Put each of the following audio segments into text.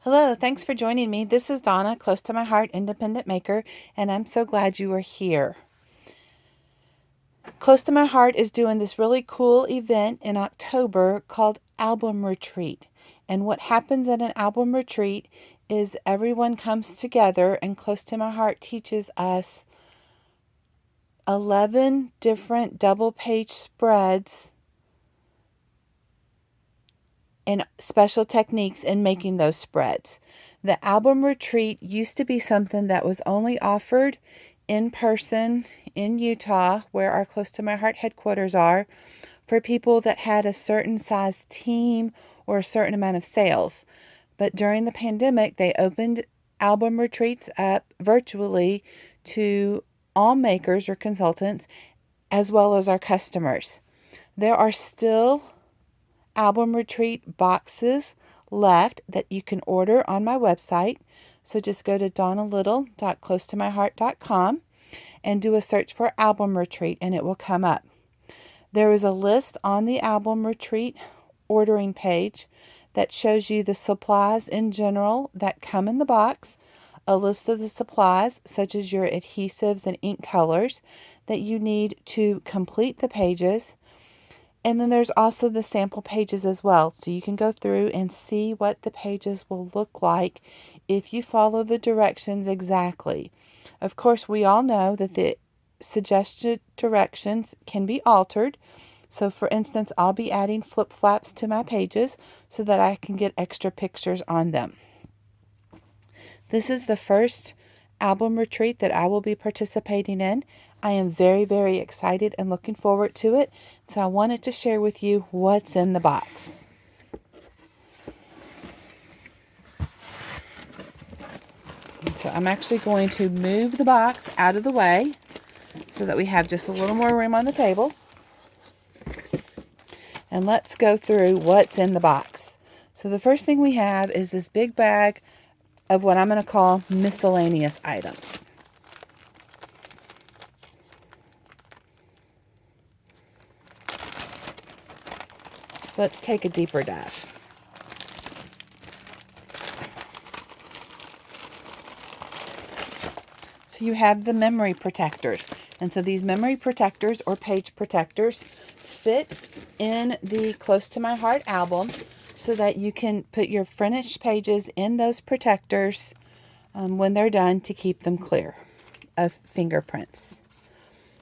Hello, thanks for joining me. This is Donna, Close to My Heart Independent Maker, and I'm so glad you are here. Close to My Heart is doing this really cool event in October called Album Retreat. And what happens at an album retreat is everyone comes together, and Close to My Heart teaches us 11 different double page spreads and special techniques in making those spreads. The album retreat used to be something that was only offered in person in Utah, where our Close to My Heart headquarters are, for people that had a certain size team or a certain amount of sales. But during the pandemic, they opened album retreats up virtually to all makers or consultants, as well as our customers. There are still album retreat boxes left that you can order on my website. So just go to donnalittle.closetomyheart.com and do a search for album retreat and it will come up. There is a list on the album retreat ordering page that shows you the supplies in general that come in the box, a list of the supplies such as your adhesives and ink colors that you need to complete the pages. And then there's also the sample pages as well. So you can go through and see what the pages will look like if you follow the directions exactly. Of course, we all know that the suggested directions can be altered. So for instance, I'll be adding flip flaps to my pages so that I can get extra pictures on them. This is the first album retreat that I will be participating in. I am very, very excited and looking forward to it. So I wanted to share with you what's in the box. So I'm actually going to move the box out of the way so that we have just a little more room on the table. And let's go through what's in the box. So the first thing we have is this big bag of what I'm going to call miscellaneous items. Let's take a deeper dive. So you have the memory protectors. And so these memory protectors or page protectors fit in the Close to My Heart album so that you can put your finished pages in those protectors when they're done to keep them clear of fingerprints.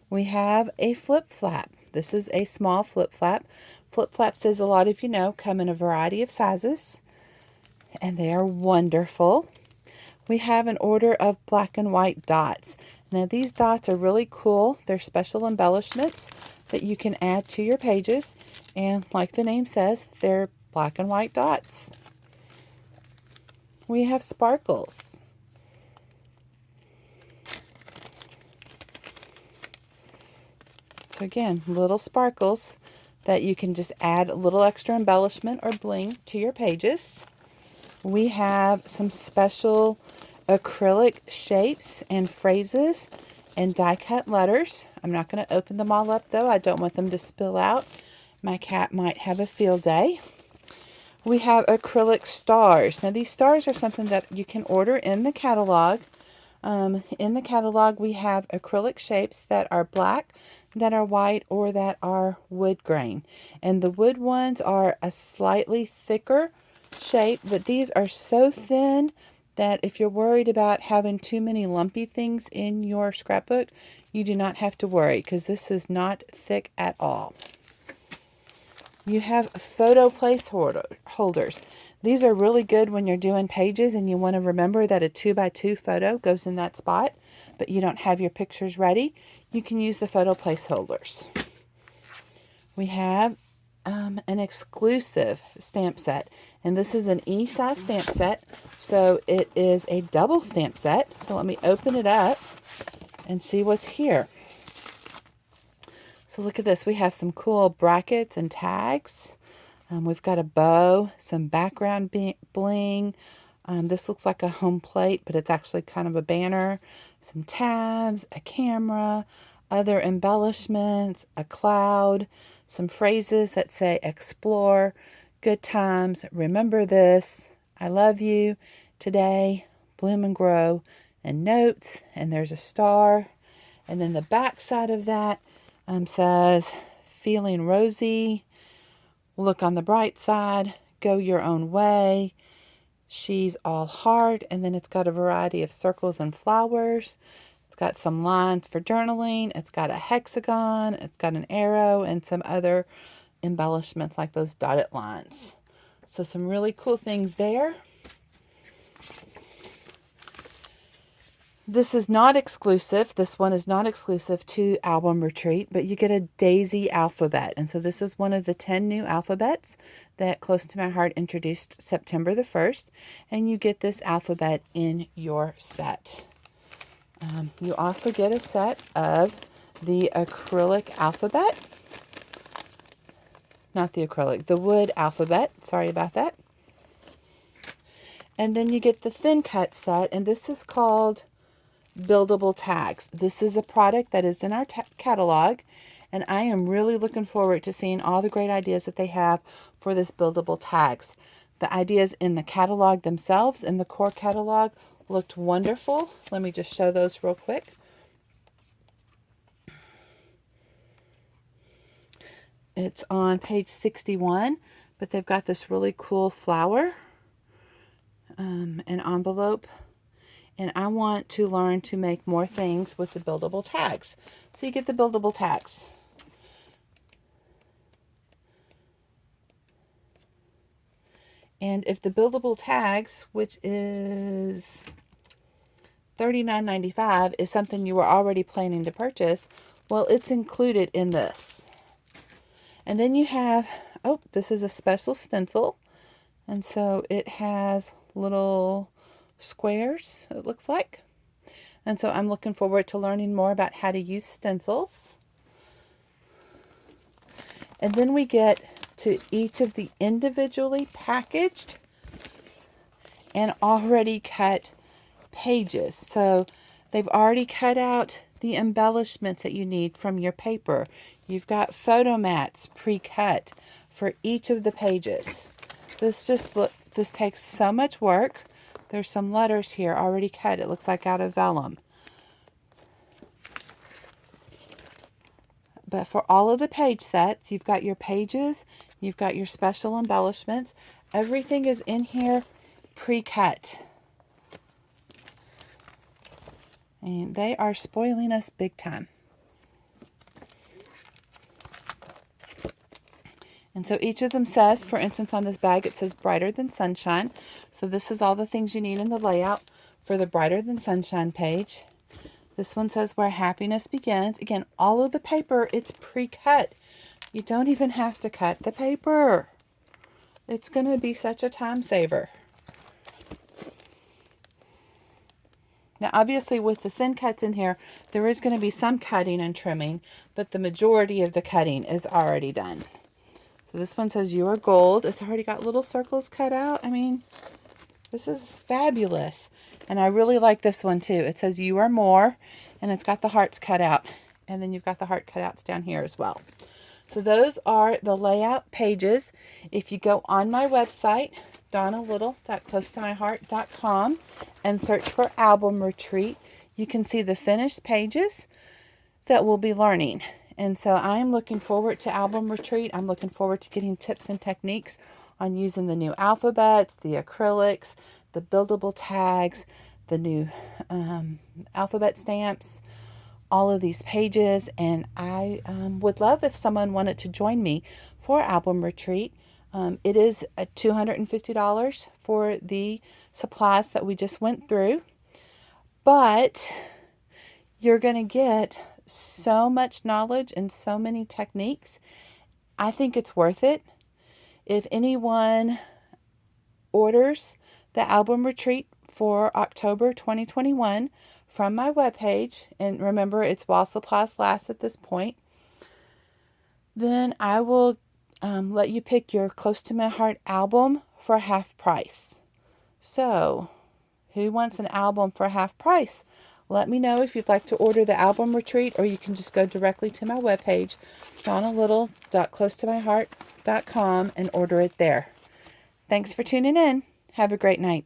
We have a flip flap. This is a small flip flap. Flip flaps, as a lot of you know, come in a variety of sizes, and they are wonderful. We have an order of black and white dots. Now these dots are really cool. They're special embellishments that you can add to your pages, and like the name says, they're black and white dots. We have sparkles. So again, little sparkles that you can just add a little extra embellishment or bling to your pages. We have some special acrylic shapes and phrases and die cut letters. I'm not going to open them all up though. I don't want them to spill out. My cat might have a field day. We have acrylic stars. Now these stars are something that you can order in the catalog. In the catalog we have acrylic shapes that are black, that are white, or that are wood grain. And the wood ones are a slightly thicker shape, but these are so thin that if you're worried about having too many lumpy things in your scrapbook, you do not have to worry because this is not thick at all. You have photo placeholders. These are really good when you're doing pages and you want to remember that a 2x2 photo goes in that spot, but you don't have your pictures ready. You can use the photo placeholders. We have an exclusive stamp set, and this is an E-size stamp set, so it is a double stamp set. So let me open it up and see what's here. So look at this. We have some cool brackets and tags. We've got a bow, some background bling. This looks like a home plate, but it's actually kind of a banner. Some tabs, a camera, other embellishments, a cloud, some phrases that say explore, good times, remember this, I love you, today, bloom and grow, and notes, and there's a star. And then the back side of that says, feeling rosy, look on the bright side, go your own way, she's all heart, and then it's got a variety of circles and flowers. It's got some lines for journaling. It's got a hexagon. It's got an arrow and some other embellishments like those dotted lines. So some really cool things there. This is not exclusive. This one is not exclusive to Album Retreat, but you get a daisy alphabet. And so this is one of the 10 new alphabets that Close to My Heart introduced September the 1st. And you get this alphabet in your set. You also get a set of the acrylic alphabet. Not the acrylic, the wood alphabet. Sorry about that. And then you get the thin cut set, and this is called Buildable Tags. This is a product that is in our catalog, and I am really looking forward to seeing all the great ideas that they have for this buildable tags. The ideas in the catalog themselves, in the core catalog, looked wonderful. Let me just show those real quick. It's on page 61, but they've got this really cool flower, an envelope, and I want to learn to make more things with the buildable tags. So you get the buildable tags. And if the buildable tags, which is $39.95, is something you were already planning to purchase, well, it's included in this. And then you have, oh, this is a special stencil. And so it has little squares, it looks like. And so I'm looking forward to learning more about how to use stencils. And then we get to each of the individually packaged and already cut pages. So they've already cut out the embellishments that you need from your paper. You've got photo mats pre-cut for each of the pages. This takes so much work. There's some letters here already cut. It looks like out of vellum. But for all of the page sets, you've got your pages, you've got your special embellishments. Everything is in here pre-cut. And they are spoiling us big time. And so each of them says, for instance, on this bag, it says Brighter Than Sunshine. So this is all the things you need in the layout for the Brighter Than Sunshine page. This one says Where Happiness Begins. Again, all of the paper, it's pre-cut. You don't even have to cut the paper. It's going to be such a time saver. Now, obviously, with the thin cuts in here, there is going to be some cutting and trimming, but the majority of the cutting is already done. So this one says You Are Gold. It's already got little circles cut out. I mean, this is fabulous. And I really like this one too. It says You Are More, and it's got the hearts cut out. And then you've got the heart cutouts down here as well. So those are the layout pages. If you go on my website, donnalittle.closetomyheart.com, and search for Album Retreat, you can see the finished pages that we'll be learning. And so I'm looking forward to Album Retreat. I'm looking forward to getting tips and techniques on using the new alphabets, the acrylics, the buildable tags, the new alphabet stamps, all of these pages. And I would love if someone wanted to join me for Album Retreat. It is $250 for the supplies that we just went through. But you're going to get so much knowledge and so many techniques. I think it's worth it. If anyone orders the Album Retreat for October 2021 from my webpage, and remember it's while supplies last at this point, then I will let you pick your Close to My Heart album for half price. So, who wants an album for half price? Let me know if you'd like to order the Album Retreat, or you can just go directly to my webpage, donnalittle.closetomyheart.com, and order it there. Thanks for tuning in. Have a great night.